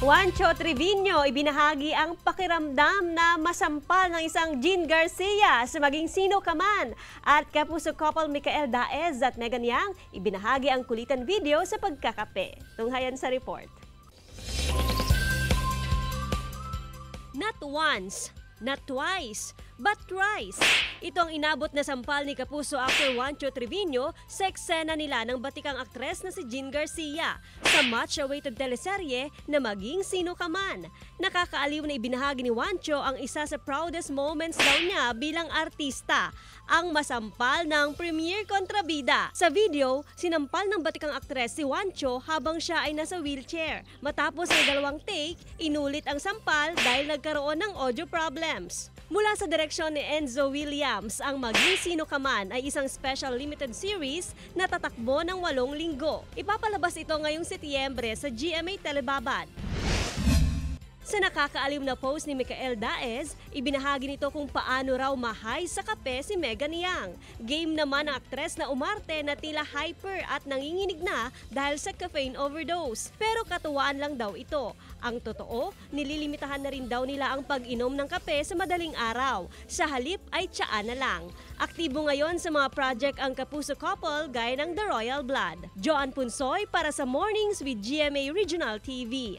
Juancho Trevino ibinahagi ang pakiramdam na masampal ng isang Jean Garcia sa maging sino ka man. At kapuso couple Micael Daez at Megan Yang ibinahagi ang kulitan video sa pagkakape. Tunghayan sa report. Not once, not twice, but thrice. Ito ang inabot na sampal ni kapuso actor Juancho Trevino sa eksena nila ng batikang aktres na si Jean Garcia sa much-awaited teleserye na Maging Sino Ka Man. Nakakaaliw na ibinahagi ni Juancho ang isa sa proudest moments daw niya bilang artista, ang masampal ng premiere kontrabida. Sa video, sinampal ng batikang aktres si Juancho habang siya ay nasa wheelchair. Matapos ang 2 take, inulit ang sampal dahil nagkaroon ng audio problems. Mula sa direksyon ni Enzo Williams, ang Maging Sino Ka Man ay isang special limited series na tatakbo ng 8 linggo. Ipapalabas ito ngayong Setyembre sa GMA Telebabad. Sa nakakaaliw na post ni Micael Daez, ibinahagi nito kung paano raw mahay sa kape si Megan Yang. Game naman ang aktres na umarte na tila hyper at nanginginig na dahil sa caffeine overdose. Pero katuwaan lang daw ito. Ang totoo, nililimitahan na rin daw nila ang pag-inom ng kape sa madaling araw. Sa halip ay tsaa na lang. Aktibo ngayon sa mga project ang kapuso couple gaya ng The Royal Blood. Joan Punsoy para sa Mornings with GMA Regional TV.